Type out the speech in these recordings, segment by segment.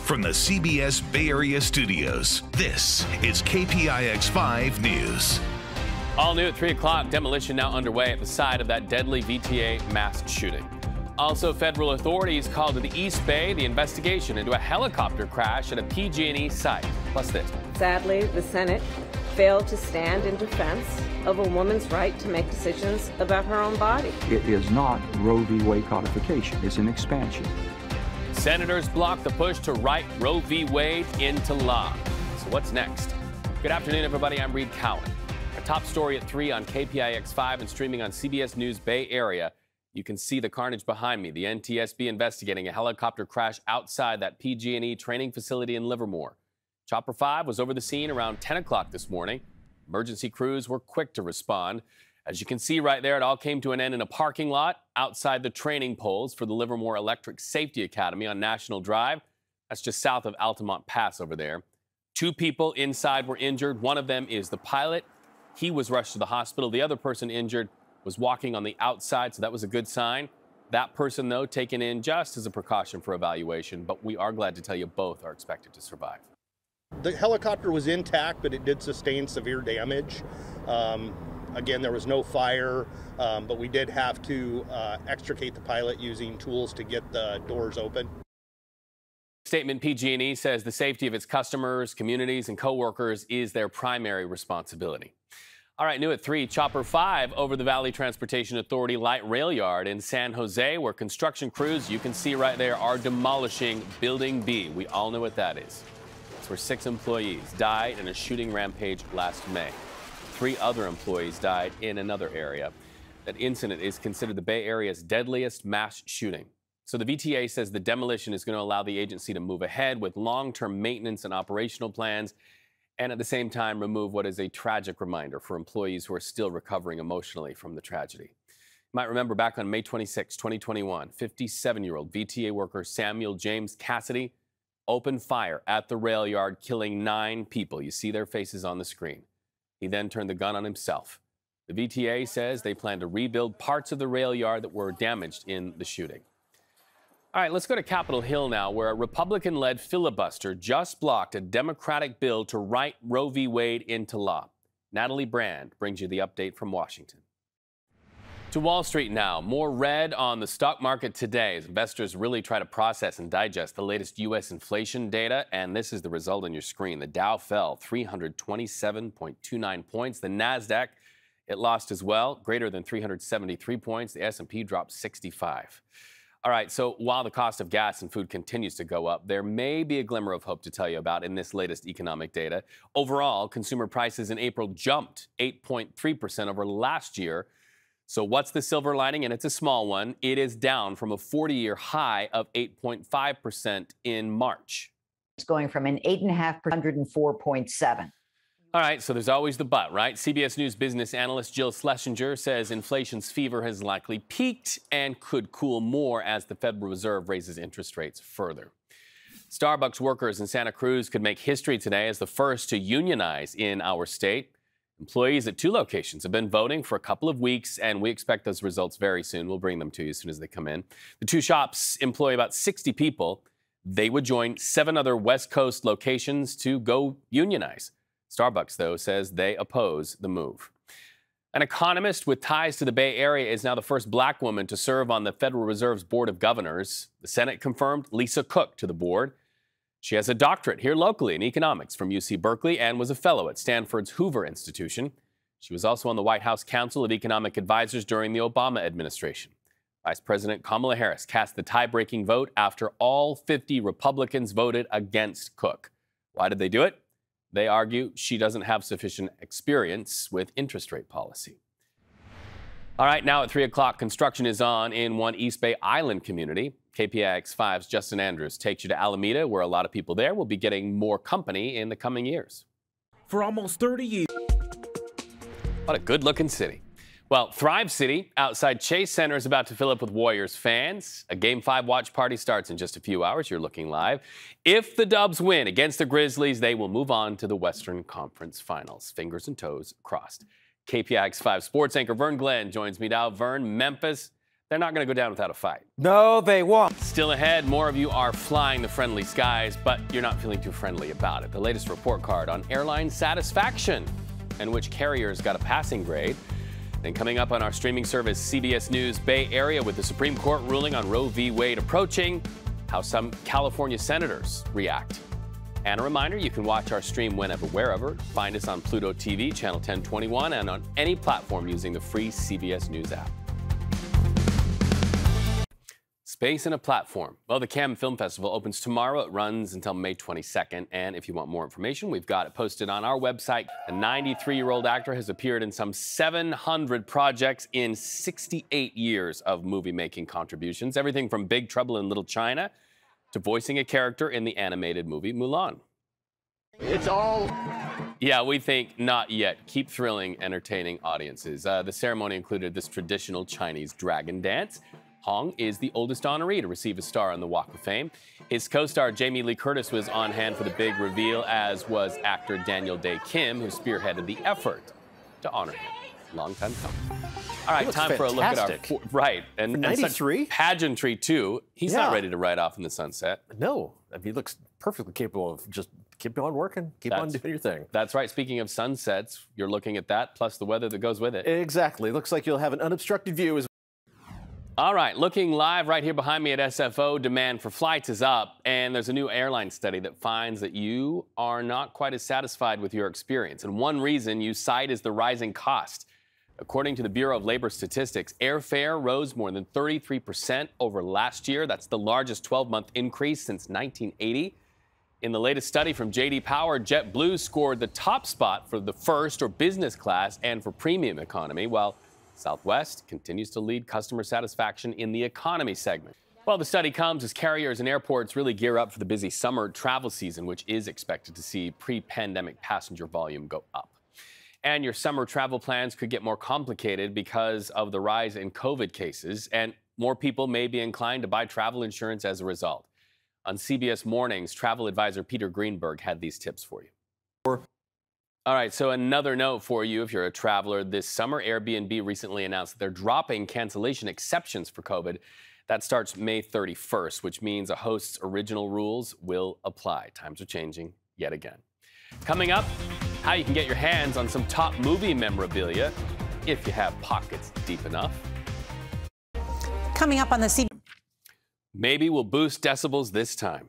From the CBS Bay Area studios, this is KPIX 5 News. All new at 3 o'clock, demolition now underway at the site of that deadly VTA mass shooting. Also, federal authorities called to the East Bay the investigation into a helicopter crash at a PG&E site. Plus this. Sadly, the Senate failed to stand in defense of a woman's right to make decisions about her own body. It is not Roe v. Wade codification. It's an expansion. Senators block the push to write Roe v. Wade into law. So what's next? Good afternoon, everybody. I'm Reed Cowan. Our top story at 3 on KPIX 5 and streaming on CBS News Bay Area. You can see the carnage behind me. The NTSB investigating a helicopter crash outside that PG&E training facility in Livermore. Chopper 5 was over the scene around 10 o'clock this morning. Emergency crews were quick to respond. As you can see right there, it all came to an end in a parking lot outside the training poles for the Livermore Electric Safety Academy on National Drive. That's just south of Altamont Pass over there. 2 people inside were injured. One of them is the pilot. He was rushed to the hospital. The other person injured was walking on the outside, so that was a good sign. That person, though, taken in just as a precaution for evaluation, but we are glad to tell you both are expected to survive. The helicopter was intact, but it did sustain severe damage. Again, there was no fire, but we did have to extricate the pilot using tools to get the doors open. Statement: PG&E says the safety of its customers, communities, and coworkers is their primary responsibility. All right, new at 3, Chopper 5 over the Valley Transportation Authority light rail yard in San Jose, where construction crews, you can see right there, are demolishing Building B. We all know what that is. It's where 6 employees died in a shooting rampage last May. 3 other employees died in another area. That incident is considered the Bay Area's deadliest mass shooting. So the VTA says the demolition is going to allow the agency to move ahead with long-term maintenance and operational plans, and at the same time remove what is a tragic reminder for employees who are still recovering emotionally from the tragedy. You might remember back on May 26, 2021, 57-year-old VTA worker Samuel James Cassidy opened fire at the rail yard, killing 9 people. You see their faces on the screen. He then turned the gun on himself. The VTA says they plan to rebuild parts of the rail yard that were damaged in the shooting. All right, let's go to Capitol Hill now, where a Republican-led filibuster just blocked a Democratic bill to write Roe v. Wade into law. Natalie Brand brings you the update from Washington. To Wall Street now. More red on the stock market today as investors really try to process and digest the latest U.S. inflation data. And this is the result on your screen. The Dow fell 327.29 points. The NASDAQ, it lost as well, greater than 373 points. The S&P dropped 65. All right, so while the cost of gas and food continues to go up, there may be a glimmer of hope to tell you about in this latest economic data. Overall, consumer prices in April jumped 8.3% over last year. So what's the silver lining? And it's a small one. It is down from a 40-year high of 8.5% in March. It's going from an 8.5% to 104.7. All right, so there's always the but, right? CBS News business analyst Jill Schlesinger says inflation's fever has likely peaked and could cool more as the Federal Reserve raises interest rates further. Starbucks workers in Santa Cruz could make history today as the first to unionize in our state. Employees at 2 locations have been voting for a couple of weeks, and we expect those results very soon. We'll bring them to you as soon as they come in. The 2 shops employ about 60 people. They would join 7 other West Coast locations to go unionize. Starbucks, though, says they oppose the move. An economist with ties to the Bay Area is now the first black woman to serve on the Federal Reserve's Board of Governors. The Senate confirmed Lisa Cook to the board. She has a doctorate here locally in economics from UC Berkeley and was a fellow at Stanford's Hoover Institution. She was also on the White House Council of Economic Advisors during the Obama administration. Vice President Kamala Harris cast the tie-breaking vote after all 50 Republicans voted against Cook. Why did they do it? They argue she doesn't have sufficient experience with interest rate policy. All right, now at 3 o'clock, construction is on in one East Bay Island community. KPIX 5's Justin Andrews takes you to Alameda, where a lot of people there will be getting more company in the coming years. For almost 30 years. What a good-looking city. Well, Thrive City outside Chase Center is about to fill up with Warriors fans. A Game 5 watch party starts in just a few hours. You're looking live. If the Dubs win against the Grizzlies, they will move on to the Western Conference Finals. Fingers and toes crossed. KPIX 5 sports anchor Vern Glenn joins me now. Vern, Memphis, they're not going to go down without a fight. No, they won't. Still ahead, more of you are flying the friendly skies, but you're not feeling too friendly about it. The latest report card on airline satisfaction and which carriers got a passing grade. Then coming up on our streaming service, CBS News Bay Area with the Supreme Court ruling on Roe v. Wade approaching, how some California senators react. And a reminder, you can watch our stream whenever, wherever. Find us on Pluto TV, channel 1021, and on any platform using the free CBS News app. Space and a platform. Well, the Cannes Film Festival opens tomorrow. It runs until May 22nd. And if you want more information, we've got it posted on our website. The 93-year-old actor has appeared in some 700 projects in 68 years of movie-making contributions. Everything from Big Trouble in Little China to voicing a character in the animated movie Mulan. It's all... Yeah, we think not yet. Keep thrilling, entertaining audiences. The ceremony included this traditional Chinese dragon dance. Hong is the oldest honoree to receive a star on the Walk of Fame. His co-star Jamie Lee Curtis was on hand for the big reveal, as was actor Daniel Day Kim, who spearheaded the effort to honor him. Long time coming. All right, time for a look at our... Right. And 93? Such pageantry, too. He's not ready to ride off in the sunset. No. I mean, he looks perfectly capable of just keep on working, keep on doing your thing. That's right. Speaking of sunsets, you're looking at that, plus the weather that goes with it. Exactly. Looks like you'll have an unobstructed view. All right, looking live right here behind me at SFO, demand for flights is up, and there's a new airline study that finds that you are not quite as satisfied with your experience. And one reason you cite is the rising cost. According to the Bureau of Labor Statistics, airfare rose more than 33% over last year. That's the largest 12-month increase since 1980. In the latest study from J.D. Power, JetBlue scored the top spot for the first or business class and for premium economy, while Southwest continues to lead customer satisfaction in the economy segment. Well, the study comes as carriers and airports really gear up for the busy summer travel season, which is expected to see pre-pandemic passenger volume go up. And your summer travel plans could get more complicated because of the rise in COVID cases, and more people may be inclined to buy travel insurance as a result. On CBS Mornings, travel advisor Peter Greenberg had these tips for you. All right, so another note for you if you're a traveler this summer. Airbnb recently announced that they're dropping cancellation exceptions for COVID. That starts May 31st, which means a host's original rules will apply. Times are changing yet again. Coming up, how you can get your hands on some top movie memorabilia if you have pockets deep enough. Coming up on the CBS. Maybe we'll boost decibels this time.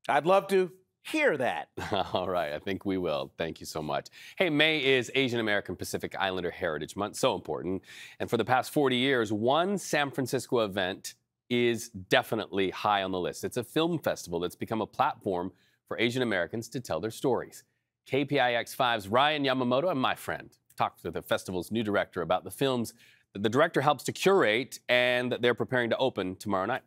I'd love to hear that. All right, I think we will. Thank you so much. Hey, May is Asian American Pacific Islander Heritage Month, so important. And for the past 40 years, one San Francisco event is definitely high on the list. It's a film festival that's become a platform for Asian Americans to tell their stories. KPIX5's Ryan Yamamoto and my friend talked to the festival's new director about the films that the director helps to curate and that they're preparing to open tomorrow night.